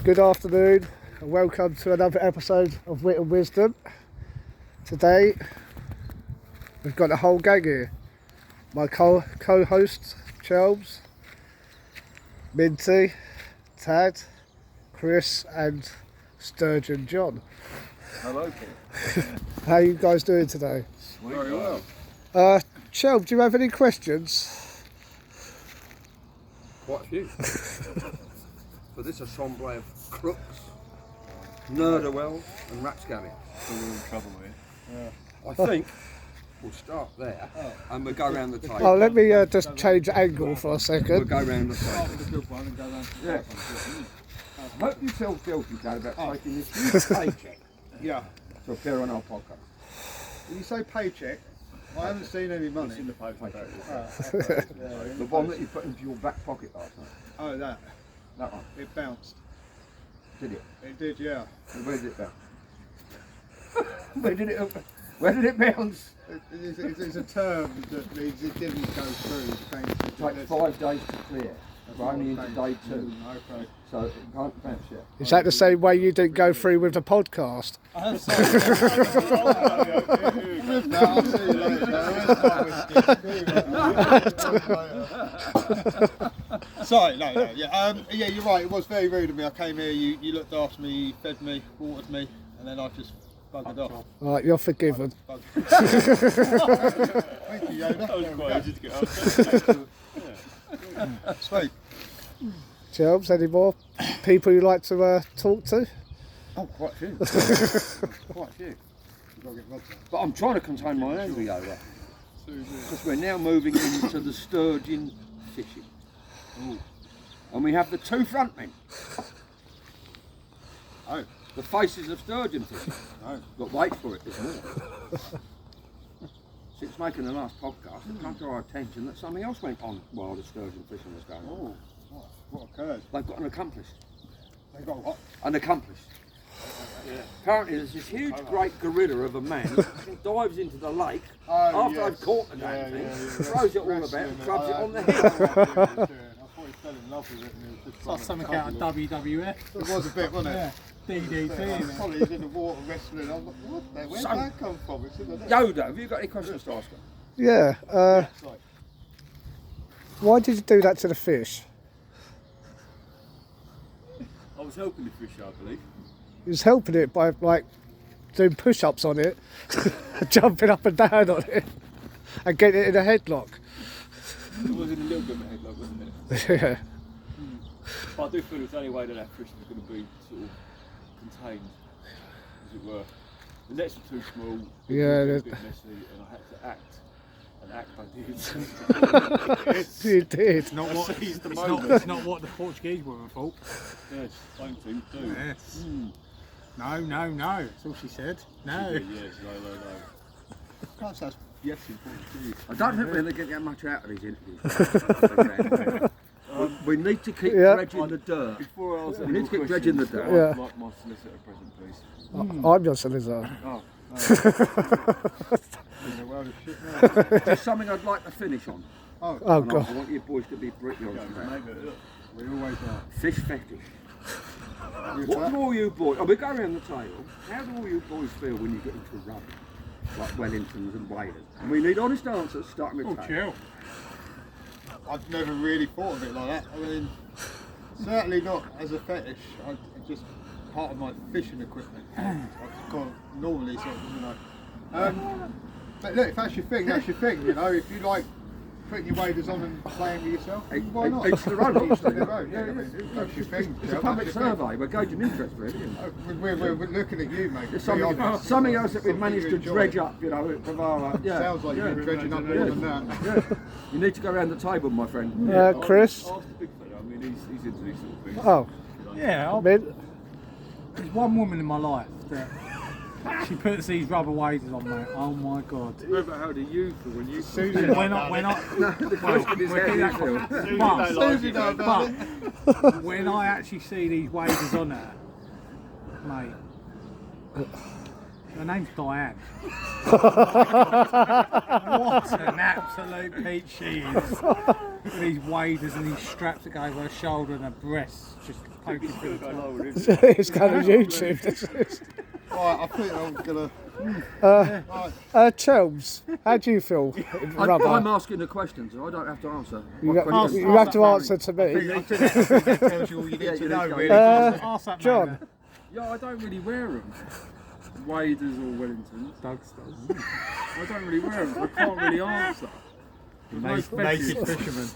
Good afternoon and welcome to another episode of Wit and Wisdom. Today we've got the whole gang here. My co-hosts, Chelms, Minty, Tad, Chris and Sturgeon John. Hello, Pete. How are you guys doing today? Very well. Chelms, do you have any questions? Quite a few. For this assembly of crooks, nerderwells and rapscallions. We're all in trouble here. I think we'll start there and we'll go around the table. Oh, let me just change angle for a We'll second. go round the Start table. with a good one and go round to the Yeah. top one. I hope you feel guilty, Dad, about taking this huge paycheck Yeah. to appear on our podcast. When you say paycheck, I haven't seen any money. It's in the post. The one that you put into your back pocket last night. Oh, that. That one. It bounced. Did it? It did, yeah. And where did it bounce? Where did it bounce? It's a term that means it didn't go through. It takes 5 days to clear. We're only into day 2. Okay. So it can't bounce yet. Is that the same way you didn't go through with the podcast? I'll see you later. Sorry, no, yeah. Yeah, you're right. It was very rude of me. I came here, you looked after me, you fed me, watered me, and then I just buggered off. Right, you're forgiven. Thank you, Yoda. That was quite easy to get up. Sweet. Chelms, any more people you like to talk to? Oh, quite a few. Quite a few. You've got to get Rob there. But I'm trying to contain my anger, Yoda. Because we're now moving into the sturgeon fishing. Ooh. And we have the 2 front men. Oh, The faces of sturgeon fishing. no. But wait for it, there's more. Since making the last podcast, it come to our attention that something else went on while the sturgeon fishing was going on. Oh, what occurred? They've got an accomplice. They got what? An accomplice. Apparently there's this huge great gorilla of a man who dives into the lake after yes. I've caught the damn thing, yeah. throws it all about and clubs it on the head. I thought he fell in love with it and he was just It's like something out of WWF. It was a bit, wasn't it? DDT. Probably he's in the water wrestling. I'm like, what the? Where'd So- that come from? It's in the net. Yoda, have you got any questions to ask her? Yeah. It's like, Why did you do that to the fish? I was helping the fish, I believe. He was helping it by like doing push-ups on it, jumping up and down on it, and getting it in a headlock. It was in a little bit of a headlock, wasn't it? Yeah. But I do feel it's the only way that fish was going to be sort of contained, as it were. The nets were too small, it Yeah, was a that- bit messy, and I had to act. And act I did. You did. It's not what Seized the it's moment. not, it's not what the Portuguese woman thought. Yes, same thing, do. Yes. No, no, no. That's all she said. No. Yes, no. can't say yes in Portuguese. I don't think we're going to get much out of these interviews. We need to keep Yeah. dredging the dirt. Before I ask We any need more to keep questions, dredging the I'd dirt. Yeah. like my solicitor present, please. I'm your solicitor. Oh, In the world of shit now. There's something I'd like to finish on. Oh, Oh And I god. want you boys to be pretty honest about it. maybe, look. we always are. Fish fetish. Who's What that? do all you boys, we go around the table, how do all you boys feel when you get into rubbish? Like Wellingtons and waders? And we need honest answers, starting with Oh, Tate. chill. I've never really thought of it like that. I mean, certainly not as a fetish. I just part of my fishing equipment. I can't normally sort of, you know. But look, if that's your thing, that's your thing. You know, if you like putting your waders on and playing with yourself, why not? Each their own, Each obviously. their own. Yeah, I mean, that's your thing. It's a Joe, public that's your thing. survey, we're gauging interest really. Isn't it? We're looking at you, mate. There's to be something, honest. something else that we've Something managed you to enjoy. dredge up, you know, at Pavara. Yeah. Sounds like you're dredging up more than that. Yeah. You need to go around the table, my friend. Chris. Ask the big fella, I mean, he's into these sort of things. Oh, Yeah, Min. there's one woman in my life that she puts these rubber waders on, mate. Oh my god. Remember how do you feel when you Susie, When I, The question is how you feel. but when I actually see these waders on her, mate, Her name's Diane. What an absolute peach she is. With these waders and these straps that go over her shoulder and her breasts just poking through the top. It's kind of YouTube. This is. Right, I think I'm gonna. Chelms, how do you feel in rubber? I'm asking the questions. I don't have to answer. You, What got- questions? you have to answer to I me. think that tells you all you need to know, really. Ask that John. man. Yeah, I don't really wear them. Waders or Wellingtons. Doug's does. I don't really wear them, so I can't really answer. There's no Naked fetishes. fisherman.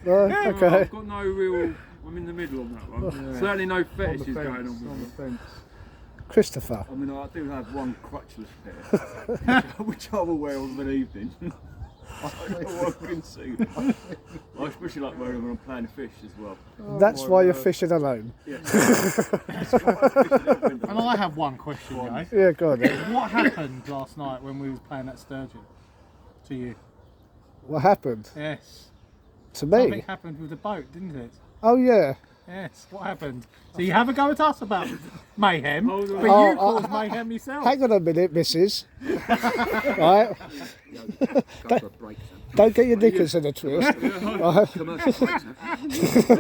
No? Okay. I've got no real. I'm in the middle on that one. Certainly no fetishes going on with On the them. fence. Christopher. I mean, I do have one crutchless pair, which I will wear of an evening. I can see them. I especially like wearing them when I'm playing fish as well. That's why you're fishing alone. And I have one question, guys. Yeah, go on then. What happened last night when we was playing that sturgeon? To you? What happened? Yes. To Something me? happened with the boat, didn't it? Oh yeah. Yes. What happened? So you have a go at us about mayhem, but you Oh, caused mayhem yourself. Hang on a minute, missus. Right? Go for a break, Sam. Don't get your knickers in a twist. Right? Commercial break, Sam.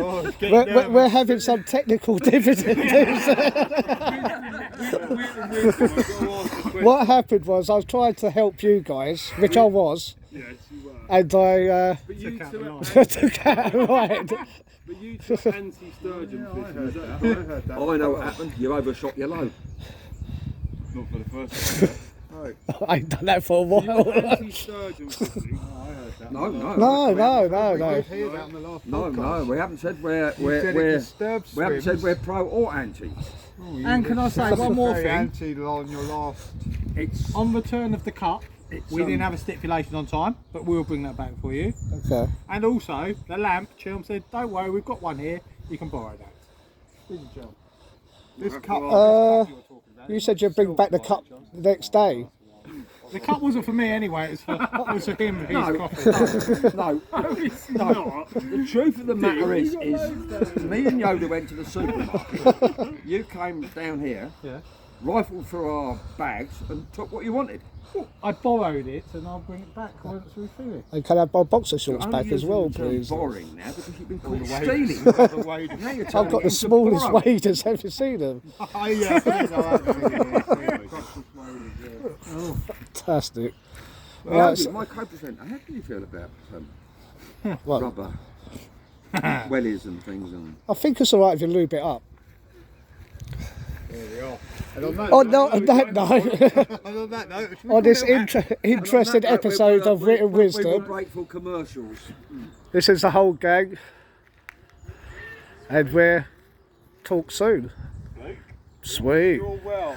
Oh, it's getting nervous. We're having some technical difficulties. What happened was I was trying to help you guys, which I was, Yes, you were. and I But you took, took out a ride. but you took anti-sturgeon fishing. Is that I heard that. I know what happened. You overshot your load. not for the first time? I ain't done that for a You while. were anti-sturgeon fishing. I heard that. No, no. No. We did hear that on the last No, podcast. no, we haven't said we're You said it disturbs we haven't said swims. we're pro or anti. Oh, you And can I say one more very thing? Anti on your last. It's On return of the cup, we didn't have a stipulation on time, but we'll bring that back for you. Okay. And also, the lamp, Chelm said, don't worry, we've got one here, you can borrow that. This cup. You said you'd bring back the cup the next day. The cup wasn't for me anyway, it was for him, his no, coffee. no, no. The truth of the matter is me and Yoda went to the supermarket. You came down here, Yeah. rifled through our bags, and took what you wanted. I borrowed it and I'll bring it back once we fill it. And can I have my boxer shorts Only back as using well, the term please? Boring now because you've been caught the stealing. Now you're I've turning got the into smallest borrow. waders. Have you seen them? Fantastic. Well, Right, my co-presenter, how do you feel about What? rubber wellies and things? And I think it's alright if you lube it up. And on that Oh note- no, on that note, and on that note, should we on this call it interesting episode of Written We will Wisdom, break for commercials. this is the whole gang, and we're talk soon. Sweet. You're well.